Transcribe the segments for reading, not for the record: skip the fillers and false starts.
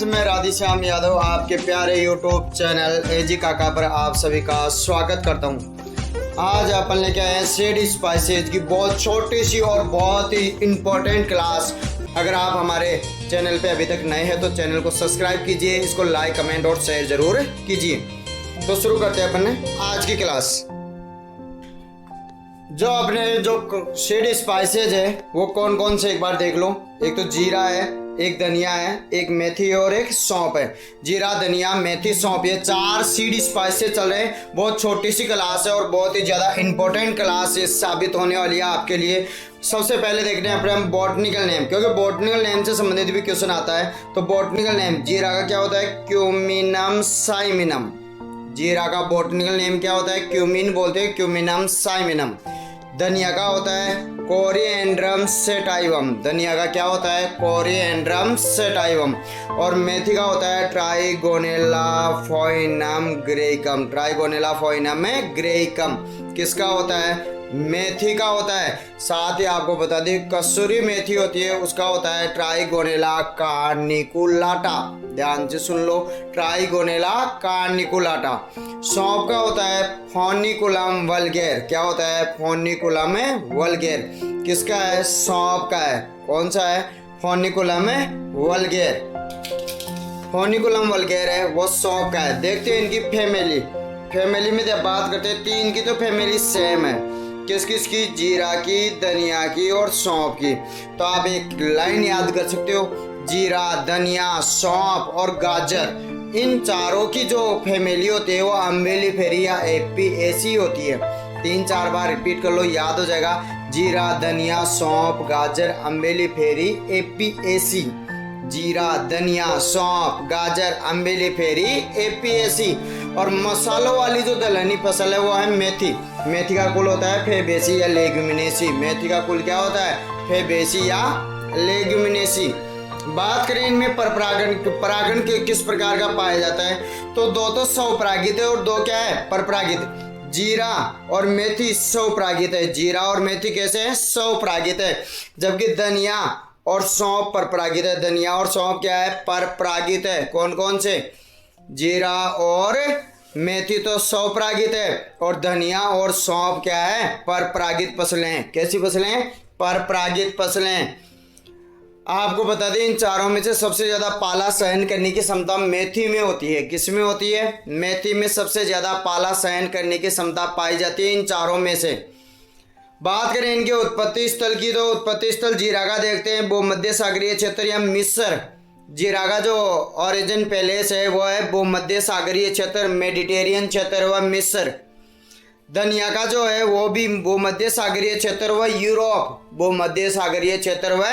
मैं राधेश्याम यादव आपके प्यारे यूट्यूब चैनल एजी काका पर आप सभी का स्वागत करता हूं। आज अपन लेके आए हैं सेड स्पाइसेज की बहुत छोटी सी और बहुत ही इम्पोर्टेंट क्लास। अगर आप हमारे चैनल पे अभी तक नए हैं तो चैनल को सब्सक्राइब कीजिए, इसको लाइक कमेंट और शेयर जरूर कीजिए। तो शुरू करते हैं अपन ने आज की क्लास। जो अपने जो सेड स्पाइसेज है वो कौन कौन से एक बार देख लो। एक तो जीरा है, एक धनिया है, एक मेथी और एक सौंफ है। जीरा, धनिया, मेथी, सौंफ, ये 4 सीड स्पाइसेस चल रहे हैं। बहुत छोटी सी क्लास है और बहुत ही ज़्यादा इंपॉर्टेंट क्लास साबित होने वाली है आपके लिए। सबसे पहले देखते हैं अपने हम बॉटनिकल नेम, क्योंकि बॉटनिकल नेम से संबंधित भी क्वेश्चन आता है। तो बॉटनिकल नेम जीरा का क्या होता है? क्यूमिनम साइमिनम। जीरा का बॉटनिकल नेम क्या होता है? क्यूमिन बोलते हैं, क्यूमिनम साइमिनम। धनिया का होता है कोरिएंड्रम सेटाइवम। धनिया का क्या होता है? Coriandrum sativum. और मेथी का होता है ट्राइगोनेला फोइनम ग्रेइकम। ट्राइगोनेला फोइनम में ग्रेइकम किसका होता है? मेथी का होता है। साथ ही आपको बता दें कसूरी मेथी होती है, उसका होता है ट्राइगोनेला कार्निकुलाटा। ध्यान से सुन लो, ट्राइगोनेला कार्निकुलाटा। सौंफ का होता है फोनिकुलम वल्गेर। क्या होता है? फोनिकुलम वल्गेर किसका है? सौंफ का है। कौन सा है? फोनिकुलम वल्गेर। फोनिकुलम वल्गेर है वो सौंफ का है। देखते हैं इनकी फैमिली में जब बात करते हैं, 3 की तो फैमिली सेम है। किस किस की? जीरा की, धनिया की और सौंफ की। तो आप एक लाइन याद कर सकते हो, जीरा, धनिया, सौंफ और गाजर, इन चारों की जो फैमिली होती है वो अम्बिलिफेरी या एपिएसी होती है। 3-4 बार रिपीट कर लो, याद हो जाएगा। जीरा, धनिया, सौंफ, गाजर, अम्बिलिफेरी, एपिएसी। जीरा, धनिया, सौंफ, गाजर, अम्बिलिफेरी, एपिएसी। और मसालों वाली जो दलहनी फसल है वो है मेथी। मेथी का कुल होता है फेबेसी या लेग्यूमिनेसी। मेथी का कुल क्या होता है? फेबेसी या लेग्यूमिनेसी। बात करें इनमें परागण के किस प्रकार का पाया जाता है, तो 2 तो स्वपरागित है और 2 क्या है? परपरागित। जीरा और मेथी स्वपरागित है। जीरा और मेथी कैसे है? स्वपरागित है। जबकि धनिया और सौंफ परपरागित है। धनिया और सौंफ क्या है? परपरागित है। कौन कौन से? जीरा और मेथी तो स्वपरागित है और धनिया और सौंफ क्या है? परपरागित फसलें। कैसी फसलें? परपरागित फसलें। आपको बता दें इन चारों में से सबसे ज़्यादा पाला सहन करने की क्षमता मेथी में होती है। किस में होती है? मेथी में सबसे ज़्यादा पाला सहन करने की क्षमता पाई जाती है इन चारों में से। बात करें इनके उत्पत्ति स्थल की, तो उत्पत्ति स्थल जीरा का देखते हैं भूमध्य सागरीय क्षेत्र या मिस्र। जीरा का जो ओरिजिन पैलेस है वो है भूमध्य सागरीय क्षेत्र, मेडिटेरियन क्षेत्र व मिस्र। धनिया का जो है वो भी भूमध्य सागरीय क्षेत्र व यूरोप। भूमध्य सागरीय क्षेत्र व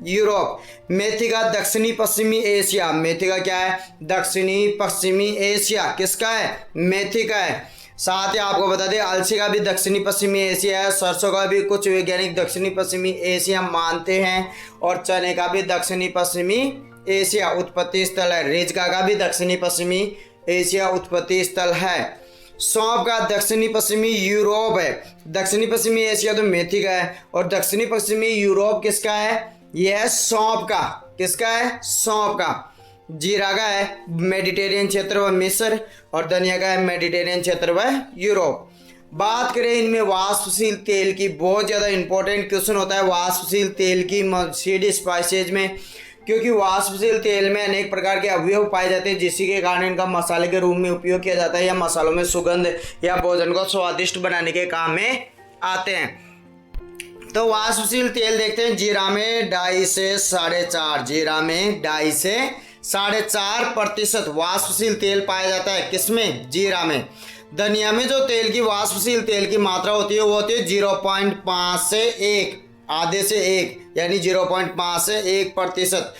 यूरोप। मेथी का दक्षिणी पश्चिमी एशिया। मेथी का क्या है? दक्षिणी पश्चिमी एशिया। किसका है? मेथी का है। साथ ही आपको बता दें अलसी का भी दक्षिणी पश्चिमी एशिया है। सरसों का भी कुछ वैज्ञानिक दक्षिणी पश्चिमी एशिया मानते हैं और चने का भी दक्षिणी पश्चिमी एशिया उत्पत्ति स्थल है। रेजका का भी दक्षिणी पश्चिमी एशिया उत्पत्ति स्थल है। सौंफ का दक्षिणी पश्चिमी यूरोप है। दक्षिणी पश्चिमी एशिया तो मेथी का है और दक्षिणी पश्चिमी यूरोप किसका है? यह है सौंफ का। किसका है? सौंफ का। जीरा का है मेडिटेरियन क्षेत्र व मिस्र और धनिया का है मेडिटेरियन क्षेत्र व यूरोप। बात करें इनमें वाष्पशील तेल की, बहुत ज़्यादा इंपॉर्टेंट क्वेश्चन होता है वाष्पशील तेल की सीड स्पाइसेज में, क्योंकि वाष्पशील तेल में अनेक प्रकार के अवयव पाए जाते हैं जिसके के कारण इनका मसाले के रूप में उपयोग किया जाता है या मसालों में सुगंध या भोजन को स्वादिष्ट बनाने के काम में आते हैं। तो वाष्पशील तेल देखते हैं। जीरा में 2.5 से 4.5, जीरा में 2.5 से 4.5% वाष्पशील तेल पाया जाता है। किसमें? जीरा में। धनिया में जो तेल की वाष्पशील तेल की मात्रा होती है वो होती है 0.5 से 1, आधे से 1, यानी 0.5 से 1%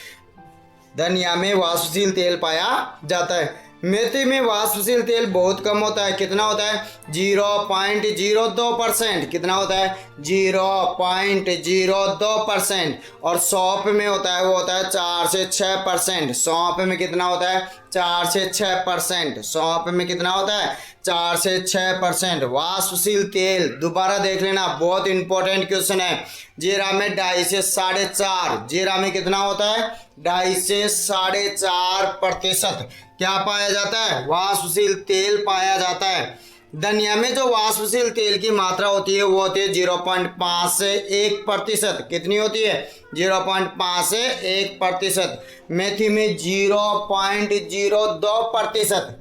धनिया में वाष्पशील तेल पाया जाता है। मेथी में वाष्पशील तेल बहुत कम होता है। कितना होता है? 0.02%। कितना होता है? 0.02%। और सौंफ में होता है वो होता है 4 से 6%। सौंफ में कितना होता है? 4 से 6%। सौंफ में कितना होता है? 4 से 6%। वाष्पशील तेल दोबारा देख लेना, बहुत इंपॉर्टेंट क्वेश्चन है। जीरा में 2.5 से 4.5। जीरा में कितना होता है? 2.5 से 4.5% क्या पाया जाता है? वाष्पशील तेल पाया जाता है। धनिया में जो वाष्पशील तेल की मात्रा होती है वो होती है 0.5 से 1%। कितनी होती है? 0.5 से 1%। मेथी में 0.02%।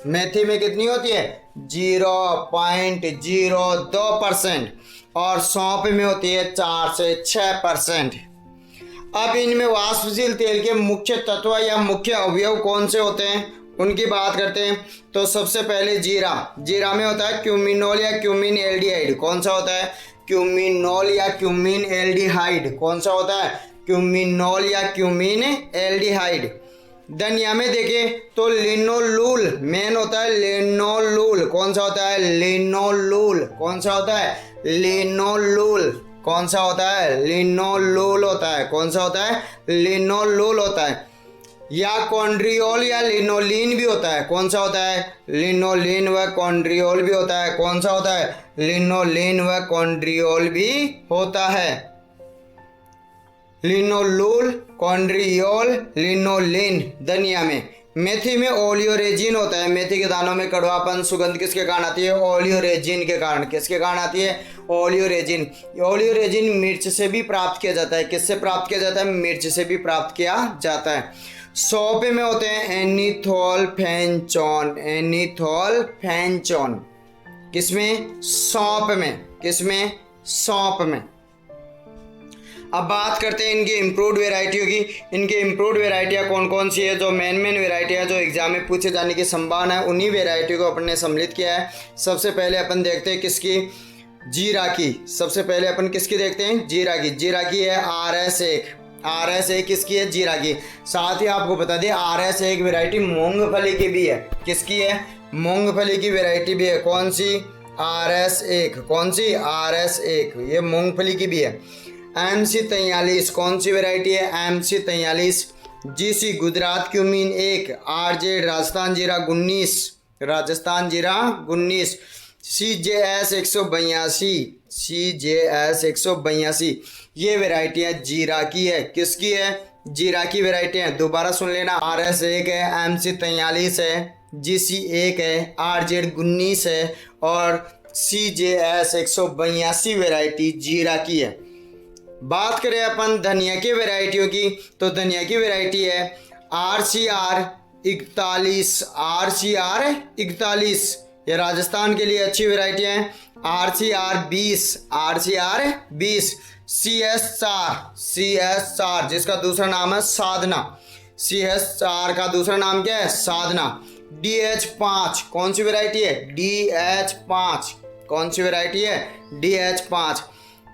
मेथी में कितनी होती है? 0.02%। और सौंफ में होती है 4 से 6%। अब इनमें वाष्पशील तेल के मुख्य तत्व या मुख्य अवयव कौन से होते हैं उनकी बात करते हैं। तो सबसे पहले जीरा। जीरा में होता है क्यूमिनोल या क्यूमिन एल्डिहाइड। कौन सा होता है? क्यूमिनोल या क्यूमिन एल्डिहाइड। कौन सा होता है? क्यूमिनोल या क्यूमिन एल्डिहाइड। धनिया में देखें तो लिनोलूल मेन होता है। लिनोलूल कौन सा होता है? लिनोलूल कौन सा होता है? लिनोलूल कौन सा होता है? लिनोलूल होता है। कौन सा होता है? लिनोलूल होता है। या कॉन्ड्रियोल या लिनोलीन भी होता है। कौन सा होता है? लिनोलीन व कॉन्ड्रियोल भी होता है। कौन सा होता है? लिनोलीन व कॉन्ड्रियोल भी होता है। लिनोलूल, कॉन्ड्रियोल, लिनोलीन। धनिया में। मेथी में ओलियोरेजिन होता है। मेथी के दानों में कड़वापन सुगंध किसके कारण आती है? ओलियोरेजिन के कारण। किसके कारण आती है? ओलियोरेजिन। ओलियोरेजिन मिर्च से भी प्राप्त किया जाता है। किससे प्राप्त किया जाता है? मिर्च से भी प्राप्त किया जाता है। सौंफ में होते हैं एनिथोल्फेनचोन। एनिथोल्फेनचोन किसमें? सौंफ में। किसमें? सौंफ में। अब बात करते हैं इनकी इम्प्रूव्ड वेराइटियों की। इनकी इम्प्रूव्ड वेराइटियाँ कौन कौन सी है? जो मेन वेराइटियाँ जो एग्जाम में पूछे जाने की संभावना है उन्हीं वेराइटी को अपन ने सम्मिलित किया है। सबसे पहले अपन देखते हैं किसकी? जीरा की। सबसे पहले अपन किसकी देखते हैं? जीरा की। जीरा की है RS1। RS1 किसकी है? जीरा की। साथ ही आपको बता दें RS1 वेराइटी मूंगफली की भी है। किसकी है? मूंगफली की वेराइटी भी है। कौन सी? RS1। कौन सी? RS1 ये मूंगफली की भी है। MC43 कौन सी वेराइटी है? MC43। GC Gujarat cumin 1। RJ Rajasthan जीरा 19। राजस्थान जीरा 19। CJS 182। CJS 182 ये वेराइटियाँ जीरा की है। किसकी है? जीरा की वेराइटी है। दोबारा सुन लेना। RS1 है, MC43 है, GC 1 है, RJ 19 है और CJS 182 वेराइटी जीरा की है। बात करें अपन धनिया की वेराइटियों की तो धनिया की वेराइटी है RCR 41। RCR 41 ये राजस्थान के लिए अच्छी वेराइटी है। RCR 20। RCR 20। CS4 जिसका दूसरा नाम है साधना। CS4 का दूसरा नाम क्या है? साधना। DH5 कौन सी वेराइटी है? DH5 कौन सी वेराइटी है? DH5।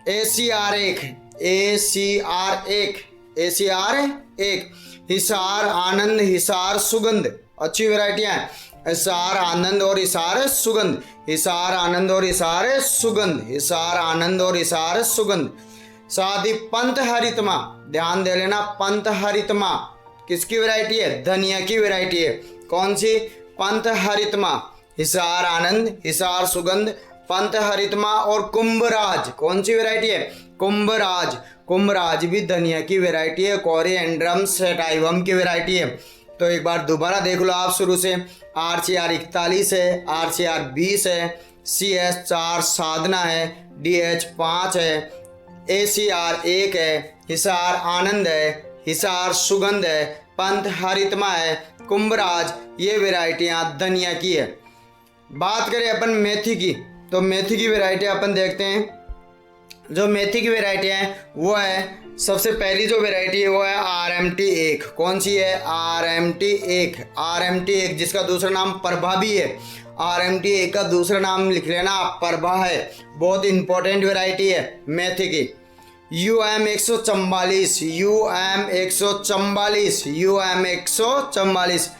ACR1 हिसार आनंद हिसार सुगंध अच्छी वेराइटियाँ हैं। हिसार आनंद और हिसार सुगंध। हिसार आनंद और हिसार सुगंध। हिसार आनंद और हिसार सुगंध। साथ ही पंत हरितमा ध्यान दे लेना। पंत हरितमा किसकी वेराइटी है? धनिया की वेराइटी है। कौन सी? पंत हरितमा। हिसार आनंद हिसार सुगंध पंत हरितमा। और कुंभराज कौन सी वेराइटी है? कुंभराज। कुंभराज भी धनिया की वेराइटी है। कोरिएंड्रम सैटाइवम की वेराइटी है। तो एक बार दोबारा देख लो आप शुरू से। RCR 41 है, RCR 20 है, CS4 साधना है, DH5 है, ACR 1 है, हिसार आनंद है, हिसार सुगंध है, पंत हरितमा है, कुंभराज ये वेराइटियाँ धनिया की है। बात करें अपन मेथी की तो मेथी की वेराइटी अपन देखते हैं। जो मेथी की वेराइटी है वो है सबसे पहली जो वेराइटी है वो है RMT1। कौन सी है? RMT1। RMT1 जिसका दूसरा नाम प्रभा भी है। RMT1 का दूसरा नाम लिख लेना आप, प्रभा है। बहुत इंपॉर्टेंट वेराइटी है मेथी की। UM 144 UM 144 UM 144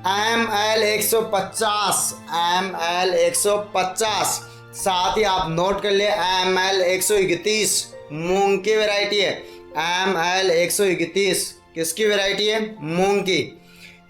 ML 150 ML 150। साथ ही आप नोट कर ले ML 131 मूंग की वेराइटी है। ML 131 किसकी वेराइटी है? मूंग की।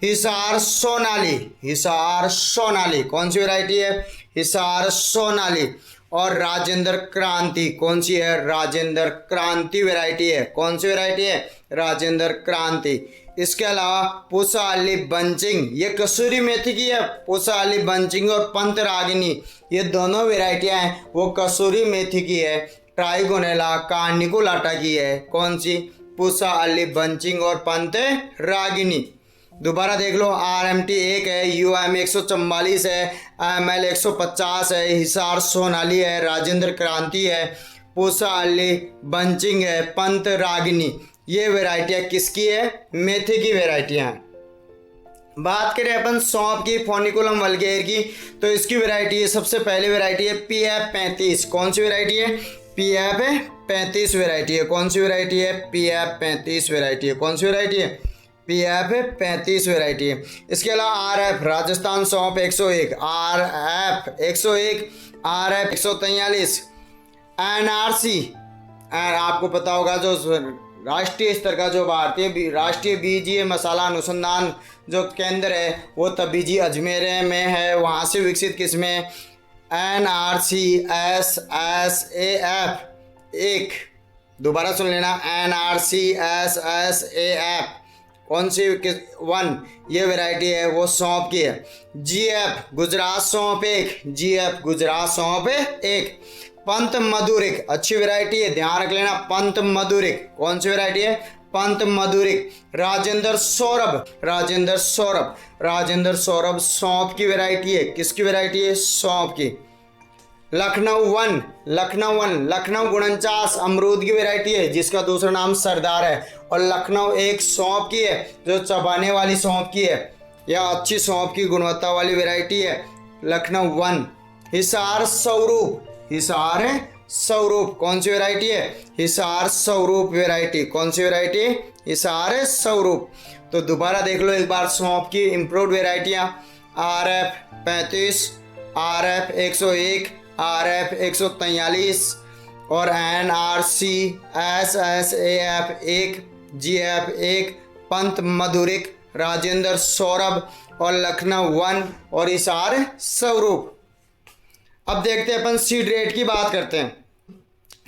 हिसार सोनाली। हिसार सोनाली कौन सी वेराइटी है? हिसार सोनाली। और राजेंद्र क्रांति कौन सी है? राजेंद्र क्रांति वेराइटी है। कौन सी वेराइटी है? राजेंद्र क्रांति। इसके अलावा पूसा अली बंचिंग, ये कसूरी मेथी की है। पूसा अली बंचिंग और पंत रागिनी, ये दोनों वेराइटियां हैं वो कसूरी मेथी की है। ट्राइगोनेला कार्निकुलाटा की है। कौन सी? पूसा अली बंचिंग और पंत रागिनी। दोबारा देख लो, RMT 1 है, UM 144 है, ML 150 है, हिसार सोनाली है, राजेंद्र क्रांति है, पूसा अली बंचिंग है, पंत रागिनी। ये वेराइटियाँ किसकी है? मेथी की वेराइटियाँ हैं। बात करें अपन सौंफ की, फोनिकुलम वल्गेर की, तो इसकी वेराइटी है, सबसे पहले वेराइटी है PF 35। कौन सी वेराइटी है? PF 35 वेराइटी है। कौन सी वेराइटी है? PF 35 वेराइटी है। कौन सी वेराइटी है? PF 35 वेराइटी है। इसके अलावा RF राजस्थान सौंफ 101, RF 101, RF 143, NRC, आपको पता होगा जो राष्ट्रीय स्तर का जो राष्ट्रीय बीजीय मसाला अनुसंधान जो केंद्र है वो तबीजी अजमेर में है, वहाँ से विकसित किस्में NRCSSAF 1। दोबारा सुन लेना, NRCSSAF कौन सी 1, ये वैरायटी है वो सौंफ की है। GF गुजरात सौंफ 1, GF गुजरात सौंफ 1। पंत मधुरिक अच्छी वैरायटी है, ध्यान रख लेना, पंत मधुरिक। कौन सी वैरायटी है? पंत मधुरिक। राजेंद्र सौरभ, राजेंद्र सौरभ, राजेंद्र सौरभ सौंफ की वैरायटी है। किसकी वैरायटी है? सौंफ की। लखनऊ 1, लखनऊ 1, लखनऊ 49 अमरूद की वैरायटी है जिसका दूसरा नाम सरदार है। और लखनऊ 1 सौंफ की है जो चबाने वाली सौंफ की है, यह अच्छी सौंफ की गुणवत्ता वाली वैरायटी है, लखनऊ 1। हिसार स्वरूप, हिसार स्वरूप कौन सी वैरायटी है? हिसार स्वरूप वैरायटी। कौन सी वैरायटी? हिसार स्वरूप। तो दोबारा देख लो एक बार सौंफ की इम्प्रूव्ड वैरायटियाँ, RF 35, RF 101, RF 143 और NRCSSAF 1, GF 1, पंत मधुरिक, राजेंद्र सौरभ और लखनऊ 1 और हिसार स्वरूप। अब देखते हैं अपन सीड रेट की बात करते हैं।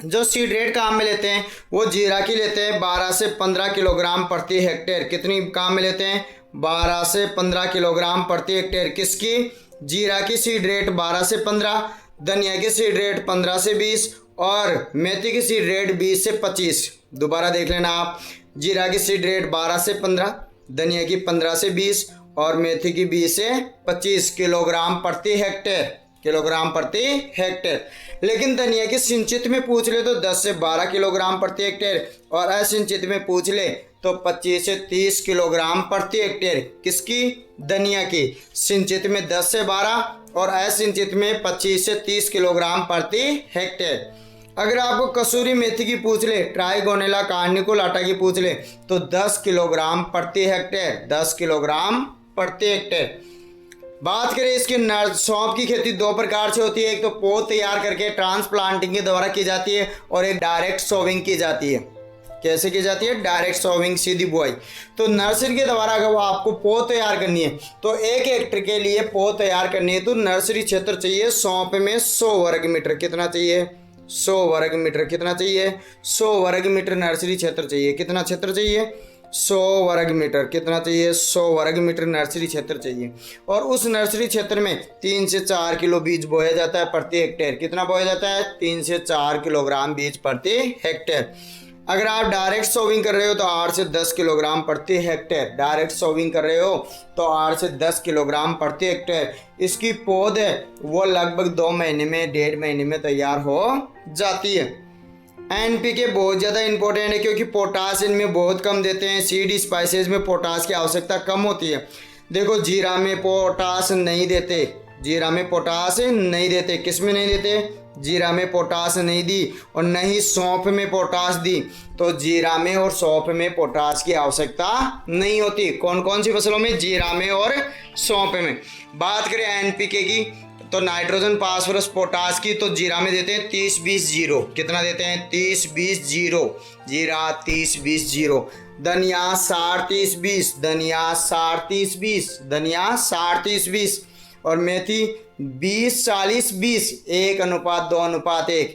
जो सीड रेट काम में लेते हैं वो जीरा की लेते हैं 12 से 15 किलोग्राम प्रति हेक्टेयर। कितनी काम में लेते हैं? 12 से 15 किलोग्राम प्रति हेक्टेयर। किसकी? जीरा की सीड रेट 12 से 15, धनिया की सीड रेट 15 से 20 और मेथी की सीड रेट 20 से 25। दोबारा देख लेना आप, जीरा की सीड रेट 12 से 15, धनिया की 15 से 20 और मेथी की 20 से 25 किलोग्राम प्रति हेक्टेयर, किलोग्राम प्रति हेक्टेयर। लेकिन धनिया की सिंचित में पूछ ले तो 10 से 12 किलोग्राम प्रति हेक्टेयर और असिंचित में पूछ ले तो 25 से 30 किलोग्राम प्रति हेक्टेयर। किसकी? धनिया की। सिंचित में 10 से 12 और असिंचित में 25 से 30 किलोग्राम प्रति हेक्टेयर। अगर आपको कसूरी मेथी की पूछ ले, ट्राइगोनेला कार्निकुलाटा की पूछ ले तो 10 किलोग्राम प्रति हेक्टेयर, 10 किलोग्राम प्रति हेक्टेयर। बात करें इसकी सौंफ की खेती दो प्रकार से होती है, एक तो पौध तैयार करके ट्रांसप्लांटिंग के द्वारा की जाती है और एक डायरेक्ट सोविंग की जाती है। कैसे की जाती है? डायरेक्ट सोविंग, सीधी बुआई। तो नर्सरी के द्वारा अगर वो आपको पौध तैयार करनी है तो 1 हेक्टेयर के लिए पौध तैयार करनी है तो नर्सरी क्षेत्र चाहिए सौंफ में 100 वर्ग मीटर। कितना चाहिए? 100 वर्ग मीटर। कितना चाहिए? 100 वर्ग मीटर नर्सरी क्षेत्र चाहिए। कितना क्षेत्र चाहिए? 100 वर्ग मीटर। कितना चाहिए? 100 वर्ग मीटर नर्सरी क्षेत्र चाहिए। और उस नर्सरी क्षेत्र में 3 से 4 किलो बीज बोया जाता है प्रति हेक्टेयर। कितना बोया जाता है? 3 से 4 किलोग्राम बीज प्रति हेक्टेयर। अगर आप डायरेक्ट सोविंग कर रहे हो तो 8 से 10 किलोग्राम प्रति हेक्टेयर। डायरेक्ट सोविंग कर रहे हो तो 8 से 10 किलोग्राम प्रति हेक्टेयर। इसकी पौध है वो लगभग 2 महीने में, 1.5 महीने में तैयार हो जाती है। NPK बहुत ज़्यादा इंपॉर्टेंट है क्योंकि पोटास इनमें बहुत कम देते हैं। सीड स्पाइसेस में पोटास की आवश्यकता कम होती है। देखो जीरा में पोटास नहीं देते, जीरा में पोटास नहीं देते। किस में नहीं देते? जीरा में पोटास नहीं दी और नहीं सौंफ में पोटास दी, तो जीरा में और सौंफ में पोटास की आवश्यकता नहीं होती। कौन कौन सी फसलों में? जीरा में और सौंफ में। बात करें NPK की तो नाइट्रोजन, फास्फोरस, पोटास की तो जीरा में देते हैं 30-20-0। कितना देते हैं? 30-20-0। जीरा 30-20-0। धनिया 60-30-20, धनिया 60-30-20, धनिया 60-30-20 और मेथी 20-40-20, 1:2:1,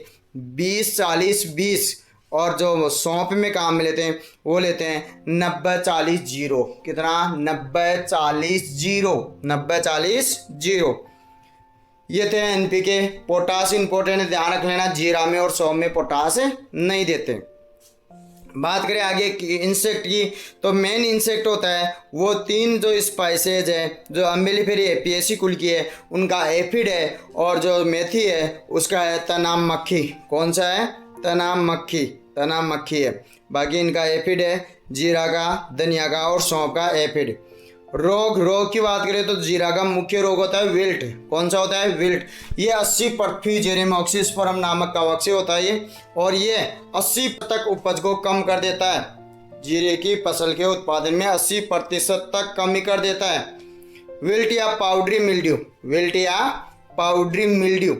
20-40-20 और जो सौंप में काम में लेते हैं वो लेते हैं 90-40-0। कितना? 90-40-0, 90-40-0। ये थे एनपीके। पोटास इंपॉर्टेंट, ध्यान रख लेना, जीरा में और सौंफ में पोटास नहीं देते। बात करें आगे की इंसेक्ट की, तो मेन इंसेक्ट होता है वो 3 जो स्पाइसेज है, जो अम्बिलिफेरी एपियेसी कुल की है उनका एफिड है, और जो मेथी है उसका है तनाम मक्खी। कौन सा है? तनाम मक्खी, तनाम मक्खी है। बाकी इनका एफिड है, जीरा का, धनिया का और सौंफ का एफिड। रोग की बात करें तो जीरा का मुख्य रोग होता है विल्ट। कौन सा होता है? विल्ट। ये 80% फ्यूजेरियम ऑक्सीस्पर्म नामक कवक से होता है ये, और ये 80 तक उपज को कम कर देता है। जीरे की फसल के उत्पादन में 80% तक कमी कर देता है। विल्ट या पाउडरी मिल्ड्यू, विल्ट या पाउडरी मिल्ड्यू।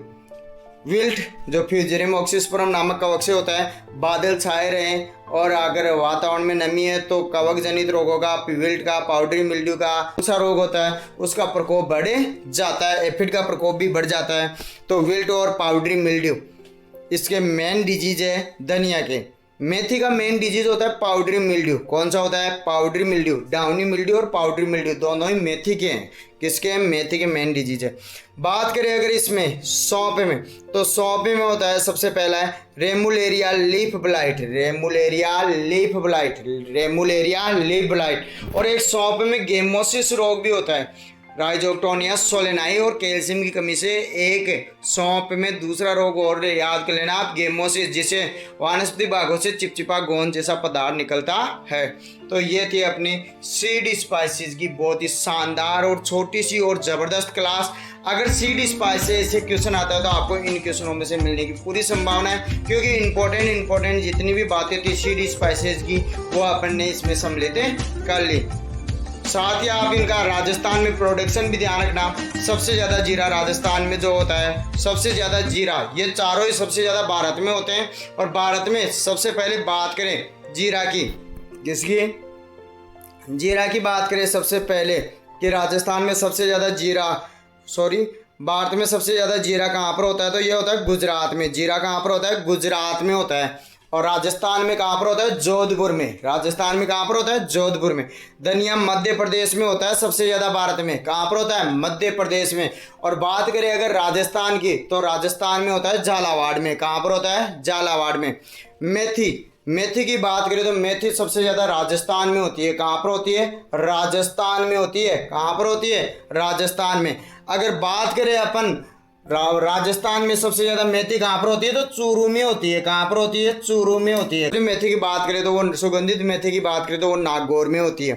विल्ट जो फ्यूजेरियम ऑक्सीस्पर्म नामक कवक से होता है, बादल छाए रहें और अगर वातावरण में नमी है तो कवक जनित रोगों का, विल्ट का, पाउडरी मिल्ड्यू का दूसरा रोग होता है, उसका प्रकोप बढ़ जाता है, एफिड का प्रकोप भी बढ़ जाता है। तो विल्ट और पाउडरी मिल्ड्यू इसके मेन डिजीज है धनिया के। मेथी का मेन डिजीज होता है पाउडरी मिल्ड्यू। कौन सा होता है? Powdery mildew. डाउनी मिल्ड्यू और पाउडरी मिल्ड्यू दोनों ही मेथी के हैं। किसके हैं? मेथी के मेन डिजीज है। बात करें अगर इसमें सौंफ में, तो सौंफ में होता है सबसे पहला है ramularia leaf blight, ramularia leaf blight, ramularia leaf blight. और एक सौंफ में गेमोसिस रोग भी होता है, राइजोक्टोनिया सोलेनाई और कैल्शियम की कमी से एक सौंफ में दूसरा रोग और याद कर लेना आप, गेमोसिस, जिसे वानस्पतिक भागों से चिपचिपा गोंद जैसा पदार्थ निकलता है। तो ये थी अपनी सीड स्पाइसेस की बहुत ही शानदार और छोटी सी और ज़बरदस्त क्लास। अगर सीड स्पाइसेस से क्वेश्चन आता है तो आपको इन क्वेश्चनों में से मिलने की पूरी संभावना है, क्योंकि इंपॉर्टेंट जितनी भी बातें थी सीड स्पाइसेस की वो अपन ने इसमें सम्मिलित कर ली। साथ ही आप इनका राजस्थान में प्रोडक्शन भी ध्यान रखना। सबसे ज़्यादा जीरा राजस्थान में जो होता है, सबसे ज़्यादा जीरा, ये चारों ही सबसे ज़्यादा भारत में होते हैं। और भारत में सबसे पहले बात करें जीरा की, किसकी? जीरा की बात करें सबसे पहले कि राजस्थान में सबसे ज़्यादा भारत में सबसे ज़्यादा जीरा कहाँ पर होता है? तो ये होता है गुजरात में। जीरा कहाँ पर होता है? गुजरात में होता है। और राजस्थान में कहाँ पर होता है? जोधपुर में। राजस्थान में कहाँ पर होता है? जोधपुर में। धनिया मध्य प्रदेश में होता है सबसे ज़्यादा भारत में। कहाँ पर होता है? मध्य प्रदेश में। और बात करें अगर राजस्थान की, तो राजस्थान में होता है झालावाड़ में। कहाँ पर होता है? झालावाड़ में। मेथी की बात करें तो मेथी सबसे ज़्यादा राजस्थान में होती है। कहाँ पर होती है? राजस्थान में होती है। कहाँ पर होती है? राजस्थान में। अगर बात करें अपन राजस्थान में सबसे ज्यादा मेथी कहाँ पर होती है? तो चूरू में होती है। कहाँ पर होती है? चूरू में होती है। मेथी की बात करें तो वो सुगंधित मेथी की बात करें तो वो नागौर में होती है।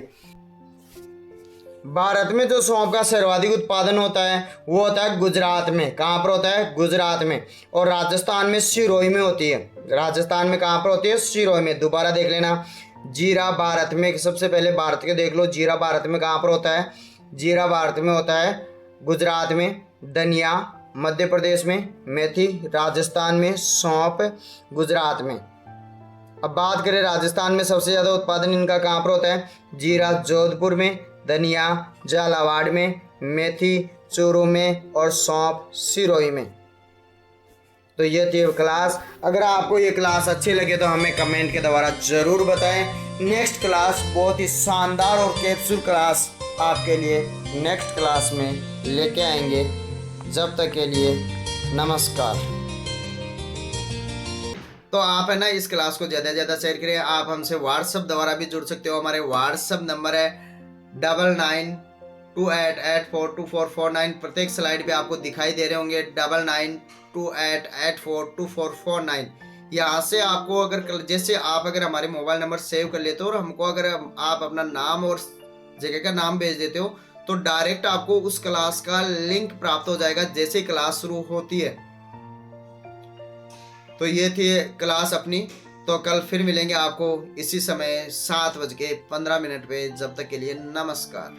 भारत में जो सौंफ का सर्वाधिक उत्पादन होता है वो होता है गुजरात में। कहाँ पर होता है? गुजरात में। और राजस्थान में सिरोही में होती है। राजस्थान में कहाँ पर होती है? सिरोही में। दोबारा देख लेना, जीरा भारत में, सबसे पहले भारत के देख लो, जीरा भारत में कहाँ पर होता है? जीरा भारत में होता है गुजरात में, धनिया मध्य प्रदेश में, मेथी राजस्थान में, सौंफ गुजरात में। अब बात करें राजस्थान में सबसे ज़्यादा उत्पादन इनका कहाँ पर होता है? जीरा जोधपुर में, धनिया झालावाड़ में, मेथी चूरू में और सौंफ सिरोही में। तो ये थी क्लास। अगर आपको ये क्लास अच्छी लगे तो हमें कमेंट के द्वारा ज़रूर बताएं। नेक्स्ट क्लास बहुत ही शानदार और कैप्सूल क्लास आपके लिए नेक्स्ट क्लास में लेके आएंगे। जब तक के लिए नमस्कार। तो आप है ना इस क्लास को ज़्यादा से ज़्यादा शेयर करें। आप हमसे व्हाट्सएप द्वारा भी जुड़ सकते हो। हमारे व्हाट्सएप नंबर है 9928842449। प्रत्येक स्लाइड पे आपको दिखाई दे रहे होंगे 9928842449। यहाँ से आपको अगर जैसे आप अगर हमारे मोबाइल नंबर सेव कर लेते हो और हमको अगर आप अपना नाम और जगह का नाम भेज देते हो तो डायरेक्ट आपको उस क्लास का लिंक प्राप्त हो जाएगा जैसे क्लास शुरू होती है। तो ये थी क्लास अपनी। तो कल फिर मिलेंगे आपको इसी समय 7:15 पे। जब तक के लिए नमस्कार।